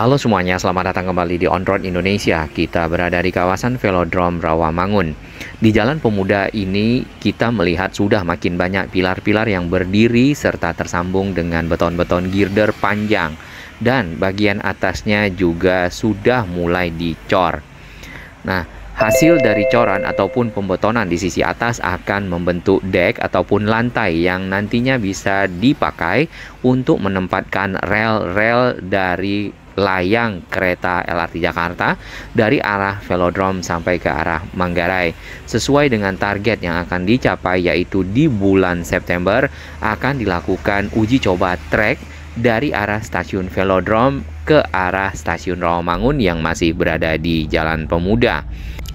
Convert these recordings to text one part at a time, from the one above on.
Halo semuanya, selamat datang kembali di On Road Indonesia. Kita berada di kawasan Velodrome Rawamangun. Di Jalan Pemuda ini kita melihat sudah makin banyak pilar-pilar yang berdiri serta tersambung dengan beton-beton girder panjang. Dan bagian atasnya juga sudah mulai dicor. Nah, hasil dari coran ataupun pembetonan di sisi atas akan membentuk dek ataupun lantai yang nantinya bisa dipakai untuk menempatkan rel-rel dari layang kereta LRT Jakarta dari arah Velodrome sampai ke arah Manggarai. Sesuai dengan target yang akan dicapai, yaitu di bulan September akan dilakukan uji coba trek dari arah stasiun Velodrome ke arah stasiun Rawamangun yang masih berada di Jalan Pemuda.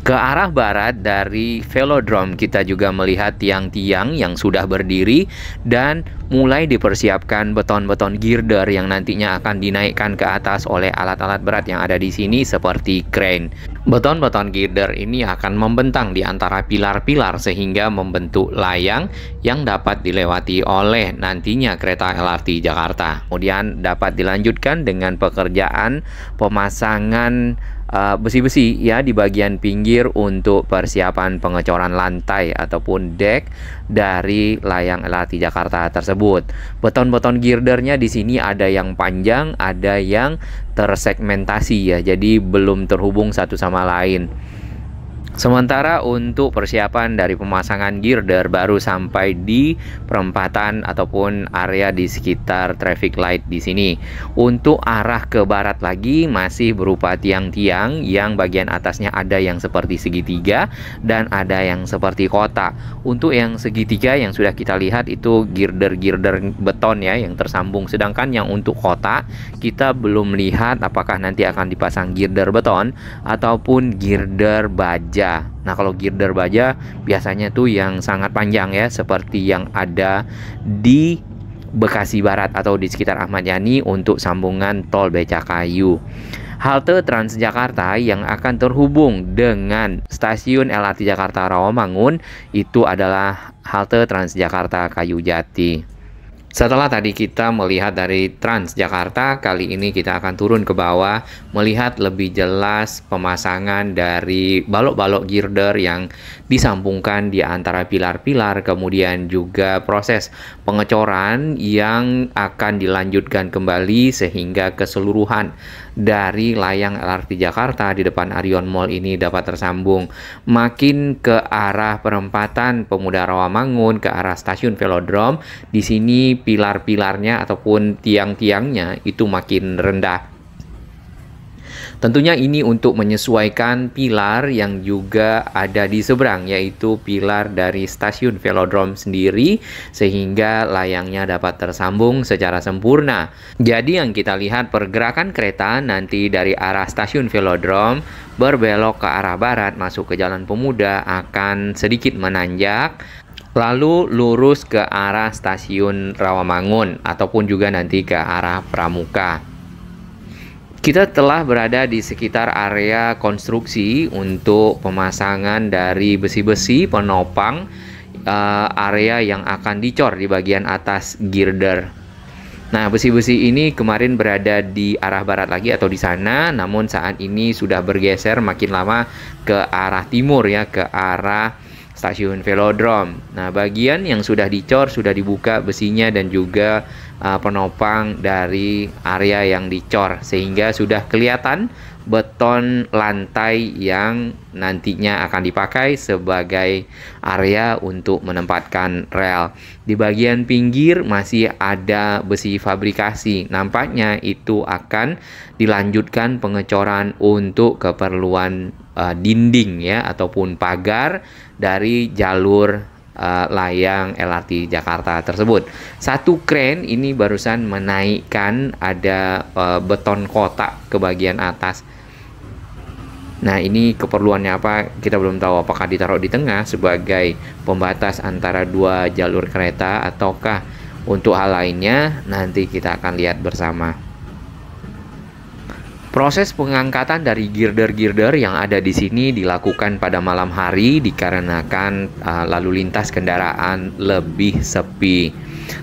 Ke arah barat dari Velodrome kita juga melihat tiang-tiang yang sudah berdiri dan mulai dipersiapkan beton-beton girder yang nantinya akan dinaikkan ke atas oleh alat-alat berat yang ada di sini seperti crane. Beton-beton girder ini akan membentang di antara pilar-pilar sehingga membentuk layang yang dapat dilewati oleh nantinya kereta LRT Jakarta. Kemudian dapat dilanjutkan dengan pekerjaan pemasangan besi-besi ya di bagian pinggir untuk persiapan pengecoran lantai ataupun dek dari layang LRT Jakarta tersebut. Beton-beton girdernya di sini ada yang panjang, ada yang tersegmentasi ya, jadi belum terhubung satu sama lain. Sementara untuk persiapan dari pemasangan girder baru sampai di perempatan ataupun area di sekitar traffic light di sini. Untuk arah ke barat lagi masih berupa tiang-tiang yang bagian atasnya ada yang seperti segitiga dan ada yang seperti kotak. Untuk yang segitiga yang sudah kita lihat itu girder-girder beton ya yang tersambung. Sedangkan yang untuk kotak kita belum lihat apakah nanti akan dipasang girder beton ataupun girder baja. Nah, kalau girder baja biasanya tuh yang sangat panjang ya, seperti yang ada di Bekasi Barat atau di sekitar Ahmad Yani untuk sambungan tol Becakayu. Halte Transjakarta yang akan terhubung dengan stasiun LRT Jakarta Rawamangun itu adalah halte Transjakarta Kayu Jati. Setelah tadi kita melihat dari Transjakarta, kali ini kita akan turun ke bawah melihat lebih jelas pemasangan dari balok-balok girder yang disambungkan di antara pilar-pilar, kemudian juga proses pengecoran yang akan dilanjutkan kembali sehingga keseluruhan dari layang LRT Jakarta di depan Arion Mall ini dapat tersambung. Makin ke arah perempatan Pemuda Rawamangun ke arah stasiun Velodrome, di sini pilar-pilarnya ataupun tiang-tiangnya itu makin rendah. Tentunya ini untuk menyesuaikan pilar yang juga ada di seberang, yaitu pilar dari stasiun Velodrome sendiri, sehingga layangnya dapat tersambung secara sempurna. Jadi yang kita lihat pergerakan kereta nanti dari arah stasiun Velodrome berbelok ke arah barat masuk ke Jalan Pemuda akan sedikit menanjak, lalu lurus ke arah stasiun Rawamangun ataupun juga nanti ke arah Pramuka. Kita telah berada di sekitar area konstruksi untuk pemasangan dari besi-besi penopang area yang akan dicor di bagian atas girder. Nah, besi-besi ini kemarin berada di arah barat lagi atau di sana, namun saat ini sudah bergeser makin lama ke arah timur ya, ke arah stasiun Velodrome. Nah, bagian yang sudah dicor sudah dibuka besinya dan juga penopang dari area yang dicor, sehingga sudah kelihatan beton lantai yang nantinya akan dipakai sebagai area untuk menempatkan rel. Di bagian pinggir masih ada besi fabrikasi. Nampaknya itu akan dilanjutkan pengecoran untuk keperluan dinding ya ataupun pagar dari jalur layang LRT Jakarta tersebut. Satu crane ini barusan menaikkan ada beton kotak ke bagian atas. Nah, ini keperluannya apa kita belum tahu, apakah ditaruh di tengah sebagai pembatas antara dua jalur kereta ataukah untuk hal lainnya, nanti kita akan lihat bersama. Proses pengangkatan dari girder-girder yang ada di sini dilakukan pada malam hari dikarenakan lalu lintas kendaraan lebih sepi.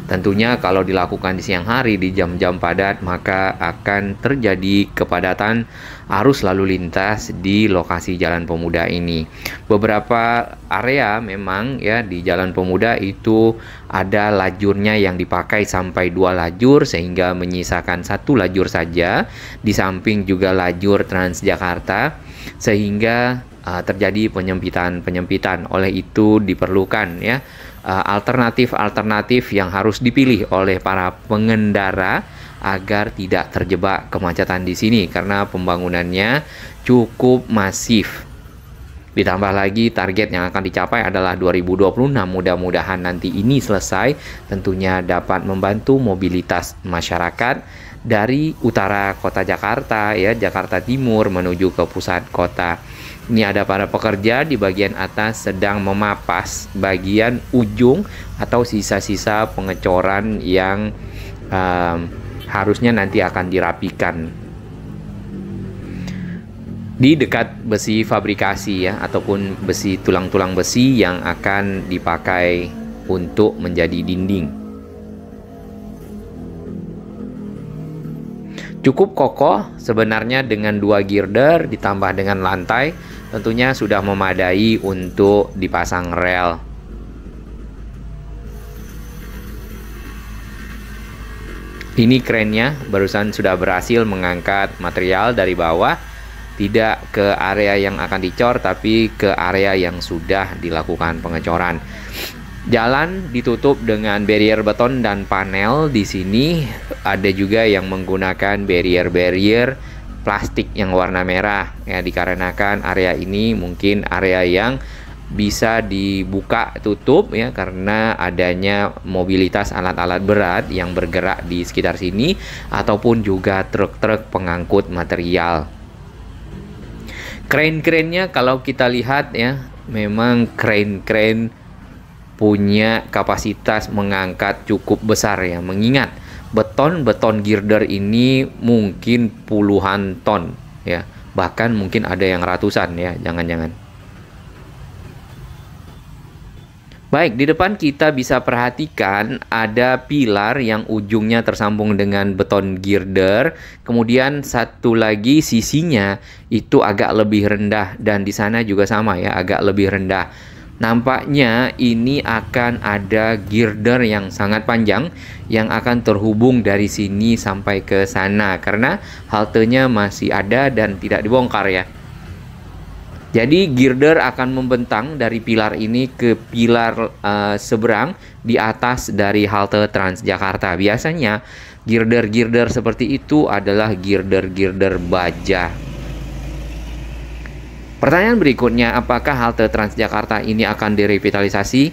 Tentunya kalau dilakukan di siang hari di jam-jam padat, maka akan terjadi kepadatan arus lalu lintas di lokasi Jalan Pemuda ini. Beberapa area memang ya di Jalan Pemuda itu ada lajurnya yang dipakai sampai 2 lajur sehingga menyisakan 1 lajur saja. Di samping juga lajur Transjakarta sehingga terjadi penyempitan. Oleh itu diperlukan ya alternatif-alternatif yang harus dipilih oleh para pengendara agar tidak terjebak kemacetan di sini karena pembangunannya cukup masif. Ditambah lagi target yang akan dicapai adalah 2026. Mudah-mudahan nanti ini selesai, tentunya dapat membantu mobilitas masyarakat dari utara kota Jakarta ya, Jakarta Timur menuju ke pusat kota. Ini ada para pekerja di bagian atas sedang memapas bagian ujung atau sisa-sisa pengecoran yang harusnya nanti akan dirapikan di dekat besi fabrikasi ya, ataupun besi tulang-tulang besi yang akan dipakai untuk menjadi dinding. Cukup kokoh sebenarnya dengan 2 girder ditambah dengan lantai, tentunya sudah memadai untuk dipasang rel. Ini krennya barusan sudah berhasil mengangkat material dari bawah, tidak ke area yang akan dicor tapi ke area yang sudah dilakukan pengecoran. Jalan ditutup dengan barrier beton dan panel. Di sini ada juga yang menggunakan barrier plastik yang warna merah ya, dikarenakan area ini mungkin area yang bisa dibuka tutup ya karena adanya mobilitas alat-alat berat yang bergerak di sekitar sini ataupun juga truk-truk pengangkut material. Kren-krennya kalau kita lihat ya, memang kren-kren punya kapasitas mengangkat cukup besar ya, mengingat beton girder ini mungkin puluhan ton ya, bahkan mungkin ada yang ratusan ya, jangan-jangan. Baik, di depan kita bisa perhatikan ada pilar yang ujungnya tersambung dengan beton girder, kemudian satu lagi sisinya itu agak lebih rendah dan di sana juga sama ya, agak lebih rendah. Nampaknya ini akan ada girder yang sangat panjang yang akan terhubung dari sini sampai ke sana karena haltenya masih ada dan tidak dibongkar ya. Jadi girder akan membentang dari pilar ini ke pilar seberang di atas dari halte Transjakarta. Biasanya girder-girder seperti itu adalah girder-girder baja. Pertanyaan berikutnya, apakah halte Transjakarta ini akan direvitalisasi?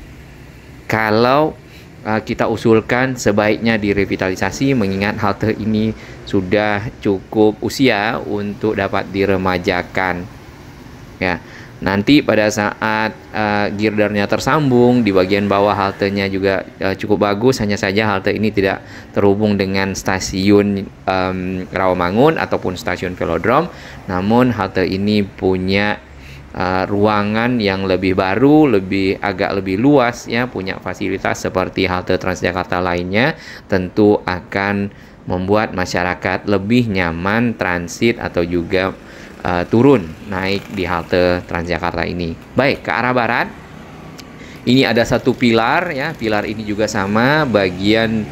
Kalau kita usulkan sebaiknya direvitalisasi mengingat halte ini sudah cukup usia untuk dapat diremajakan. Ya, nanti pada saat girdernya tersambung di bagian bawah haltenya juga cukup bagus, hanya saja halte ini tidak terhubung dengan stasiun Rawamangun ataupun stasiun Velodrome. Namun halte ini punya ruangan yang lebih baru, agak lebih luas ya, punya fasilitas seperti halte Transjakarta lainnya, tentu akan membuat masyarakat lebih nyaman transit atau juga turun naik di halte Transjakarta ini. Baik, ke arah barat ini ada satu pilar ya, pilar ini juga sama, bagian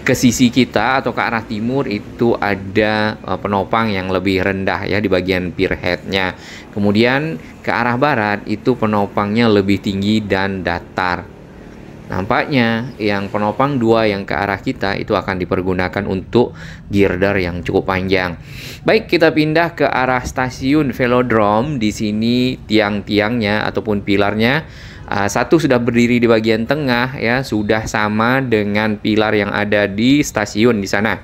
ke sisi kita atau ke arah timur itu ada penopang yang lebih rendah ya di bagian pier head-nya. Kemudian ke arah barat itu penopangnya lebih tinggi dan datar. Nampaknya yang penopang 2 yang ke arah kita itu akan dipergunakan untuk girder yang cukup panjang. Baik, kita pindah ke arah stasiun Velodrome. Di sini tiang-tiangnya ataupun pilarnya satu sudah berdiri di bagian tengah ya, sudah sama dengan pilar yang ada di stasiun di sana.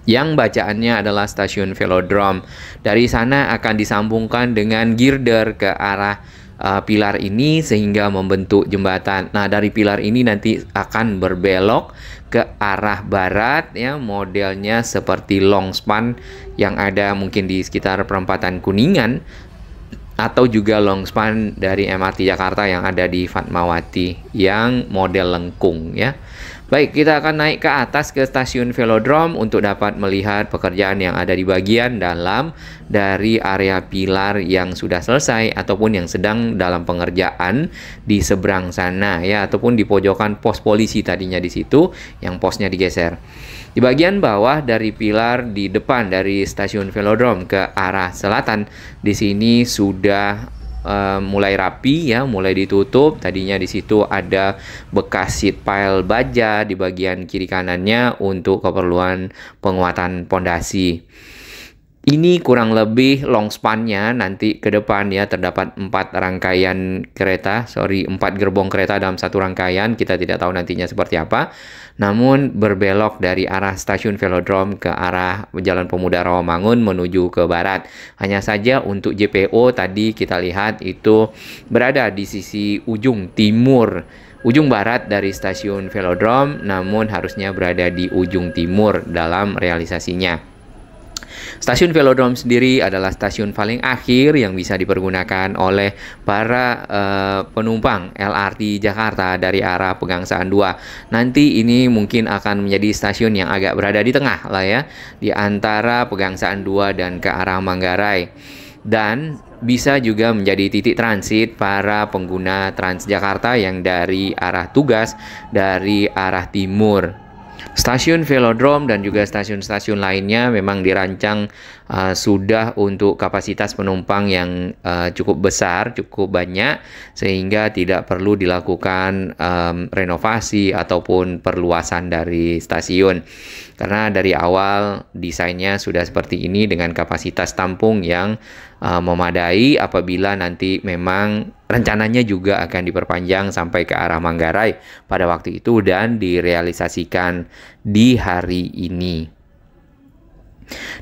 Yang bacaannya adalah stasiun Velodrome. Dari sana akan disambungkan dengan girder ke arah pilar ini sehingga membentuk jembatan. Nah, dari pilar ini nanti akan berbelok ke arah barat ya, modelnya seperti long span yang ada mungkin di sekitar perempatan Kuningan atau juga long span dari MRT Jakarta yang ada di Fatmawati yang model lengkung ya. Baik, kita akan naik ke atas ke stasiun Velodrome untuk dapat melihat pekerjaan yang ada di bagian dalam dari area pilar yang sudah selesai ataupun yang sedang dalam pengerjaan di seberang sana ya, ataupun di pojokan pos polisi tadinya di situ yang posnya digeser. Di bagian bawah dari pilar di depan dari stasiun Velodrome ke arah selatan, di sini sudah mulai rapi ya, mulai ditutup. Tadinya di situ ada bekas sheet pile baja di bagian kiri kanannya untuk keperluan penguatan pondasi. Ini kurang lebih long span-nya nanti ke depan ya, terdapat 4 gerbong kereta dalam satu rangkaian. Kita tidak tahu nantinya seperti apa. Namun berbelok dari arah stasiun Velodrome ke arah Jalan Pemuda Rawamangun menuju ke barat. Hanya saja untuk JPO tadi kita lihat itu berada di sisi ujung barat dari stasiun Velodrome, namun harusnya berada di ujung timur dalam realisasinya. Stasiun Velodrome sendiri adalah stasiun paling akhir yang bisa dipergunakan oleh para penumpang LRT Jakarta dari arah Pegangsaan 2. Nanti ini mungkin akan menjadi stasiun yang agak berada di tengah lah ya, di antara Pegangsaan 2 dan ke arah Manggarai. Dan bisa juga menjadi titik transit para pengguna Transjakarta yang dari arah tugas dari arah timur. Stasiun Velodrome dan juga stasiun-stasiun lainnya memang dirancang sudah untuk kapasitas penumpang yang cukup besar, cukup banyak, sehingga tidak perlu dilakukan renovasi ataupun perluasan dari stasiun. Karena dari awal desainnya sudah seperti ini dengan kapasitas tampung yang memadai apabila nanti memang rencananya juga akan diperpanjang sampai ke arah Manggarai pada waktu itu dan direalisasikan di hari ini.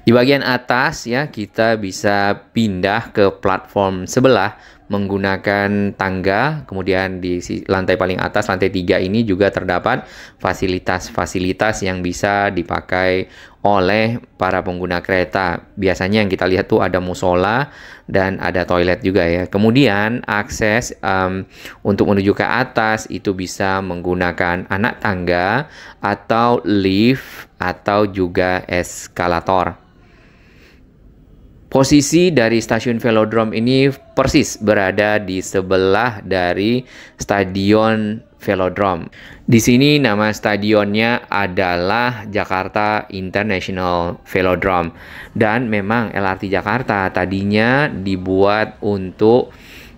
Di bagian atas ya, kita bisa pindah ke platform sebelah menggunakan tangga. Kemudian di lantai paling atas, lantai 3 ini juga terdapat fasilitas-fasilitas yang bisa dipakai oleh para pengguna kereta. Biasanya yang kita lihat tuh ada musola dan ada toilet juga ya. Kemudian akses untuk menuju ke atas itu bisa menggunakan anak tangga atau lift atau juga eskalator. Posisi dari stasiun Velodrome ini persis berada di sebelah dari stadion Velodrome. Di sini nama stadionnya adalah Jakarta International Velodrome. Dan memang LRT Jakarta tadinya dibuat untuk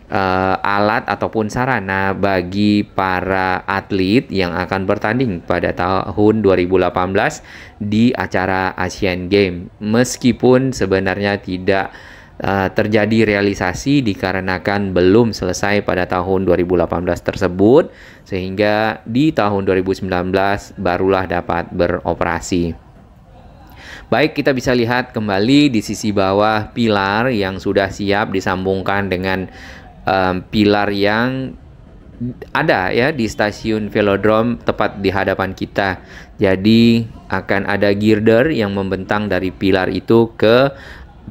alat ataupun sarana bagi para atlet yang akan bertanding pada tahun 2018 di acara Asian Games. Meskipun sebenarnya tidak terjadi realisasi dikarenakan belum selesai pada tahun 2018 tersebut, sehingga di tahun 2019 barulah dapat beroperasi. Baik, kita bisa lihat kembali di sisi bawah pilar yang sudah siap disambungkan dengan pilar yang ada ya di stasiun Velodrome tepat di hadapan kita. Jadi akan ada girder yang membentang dari pilar itu ke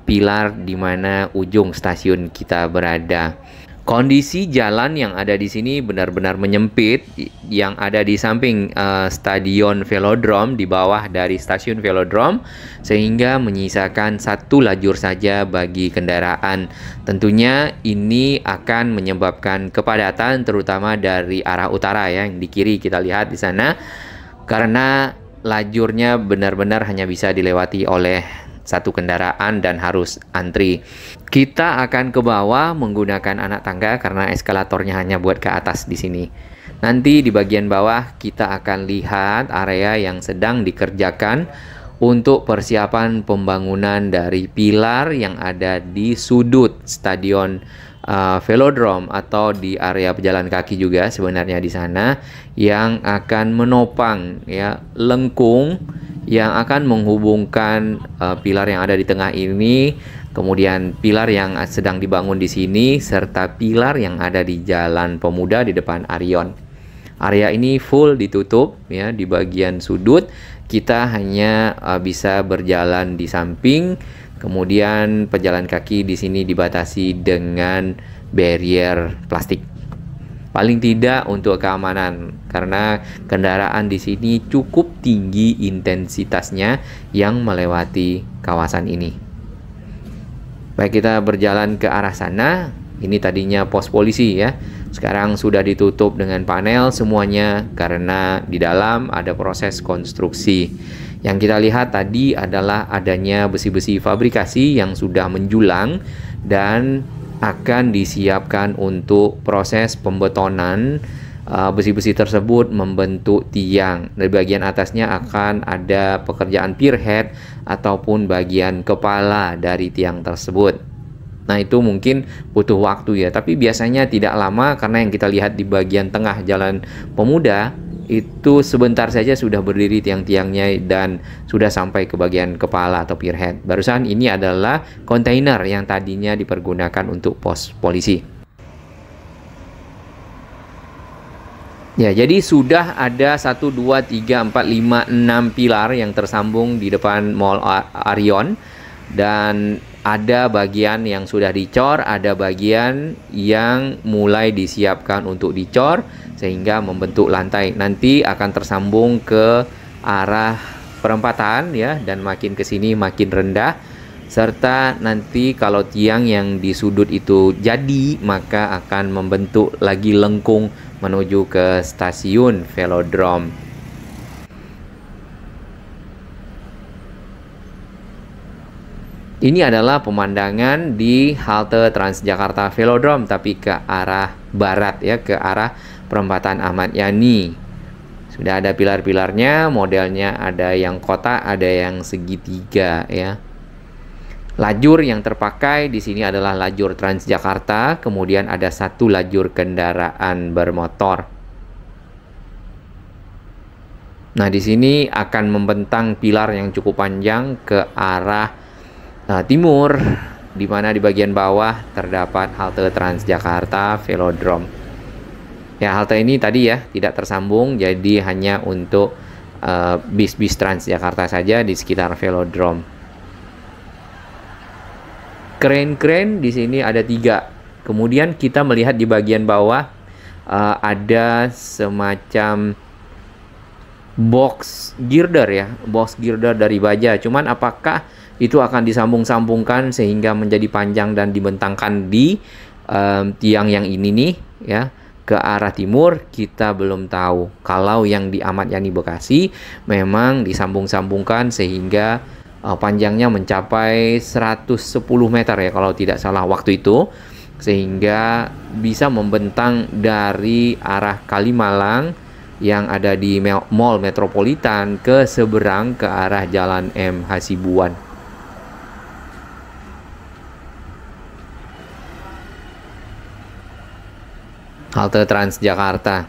pilar di mana ujung stasiun kita berada. Kondisi jalan yang ada di sini benar-benar menyempit, yang ada di samping stadion Velodrome, di bawah dari stasiun Velodrome, sehingga menyisakan satu lajur saja bagi kendaraan. Tentunya ini akan menyebabkan kepadatan terutama dari arah utara ya, yang di kiri kita lihat di sana, karena lajurnya benar-benar hanya bisa dilewati oleh satu kendaraan dan harus antri. Kita akan ke bawah menggunakan anak tangga karena eskalatornya hanya buat ke atas di sini. Nanti di bagian bawah kita akan lihat area yang sedang dikerjakan untuk persiapan pembangunan dari pilar yang ada di sudut stadion Velodrome atau di area pejalan kaki juga sebenarnya di sana, yang akan menopang ya lengkung yang akan menghubungkan pilar yang ada di tengah ini, kemudian pilar yang sedang dibangun di sini, serta pilar yang ada di Jalan Pemuda di depan Arion. Area ini full ditutup ya di bagian sudut kita hanya bisa berjalan di samping, kemudian pejalan kaki di sini dibatasi dengan barrier plastik. Paling tidak untuk keamanan, karena kendaraan di sini cukup tinggi intensitasnya yang melewati kawasan ini. Baik, kita berjalan ke arah sana. Ini tadinya pos polisi ya. Sekarang sudah ditutup dengan panel semuanya karena di dalam ada proses konstruksi. Yang kita lihat tadi adalah adanya besi-besi fabrikasi yang sudah menjulang dan akan disiapkan untuk proses pembetonan. Besi-besi tersebut membentuk tiang. Di bagian atasnya akan ada pekerjaan pierhead ataupun bagian kepala dari tiang tersebut. Nah, itu mungkin butuh waktu ya, tapi biasanya tidak lama karena yang kita lihat di bagian tengah Jalan Pemuda itu sebentar saja sudah berdiri tiang-tiangnya dan sudah sampai ke bagian kepala atau pierhead. Barusan ini adalah kontainer yang tadinya dipergunakan untuk pos polisi. Ya, jadi sudah ada 1, 2, 3, 4, 5, 6 pilar yang tersambung di depan Mall Arion. Dan ada bagian yang sudah dicor, ada bagian yang mulai disiapkan untuk dicor sehingga membentuk lantai. Nanti akan tersambung ke arah perempatan ya, dan makin ke sini makin rendah. Serta nanti kalau tiang yang di sudut itu jadi, maka akan membentuk lagi lengkung menuju ke stasiun Velodrome. Ini adalah pemandangan di halte Transjakarta Velodrome, tapi ke arah barat ya, ke arah perempatan Ahmad Yani. Sudah ada pilar-pilarnya, modelnya ada yang kotak, ada yang segitiga ya. Lajur yang terpakai di sini adalah lajur Transjakarta, kemudian ada 1 lajur kendaraan bermotor. Nah, di sini akan membentang pilar yang cukup panjang ke arah timur, di mana di bagian bawah terdapat halte Transjakarta Velodrome. Ya, halte ini tadi ya tidak tersambung, jadi hanya untuk bis-bis Transjakarta saja di sekitar Velodrome. Kren-kren di sini ada 3. Kemudian kita melihat di bagian bawah ada semacam box girder ya, box girder dari baja. Cuman apakah itu akan disambung-sambungkan sehingga menjadi panjang dan dibentangkan di tiang yang ini nih ya ke arah timur, kita belum tahu. Kalau yang di Ahmad Yani Bekasi memang disambung-sambungkan sehingga panjangnya mencapai 110 meter ya kalau tidak salah waktu itu, sehingga bisa membentang dari arah Kalimalang yang ada di Mall Metropolitan ke seberang ke arah Jalan M. Hasibuan. Halte Transjakarta.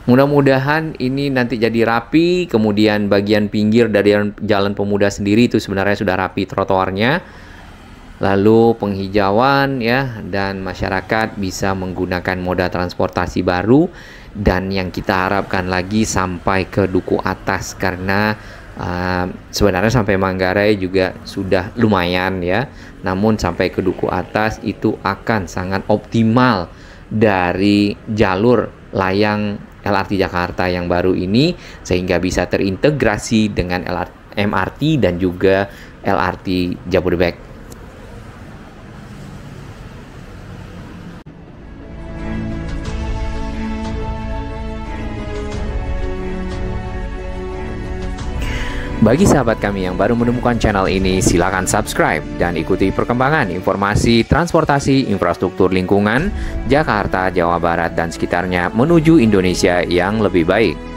Mudah-mudahan ini nanti jadi rapi, kemudian bagian pinggir dari Jalan Pemuda sendiri itu sebenarnya sudah rapi trotoarnya. Lalu penghijauan ya, dan masyarakat bisa menggunakan moda transportasi baru, dan yang kita harapkan lagi sampai ke Duku Atas, karena sebenarnya sampai Manggarai juga sudah lumayan ya, namun sampai ke Duku Atas itu akan sangat optimal dari jalur layang LRT Jakarta yang baru ini, sehingga bisa terintegrasi dengan MRT dan juga LRT Jabodebek. Bagi sahabat kami yang baru menemukan channel ini, silakan subscribe dan ikuti perkembangan informasi transportasi infrastruktur lingkungan Jakarta, Jawa Barat, dan sekitarnya menuju Indonesia yang lebih baik.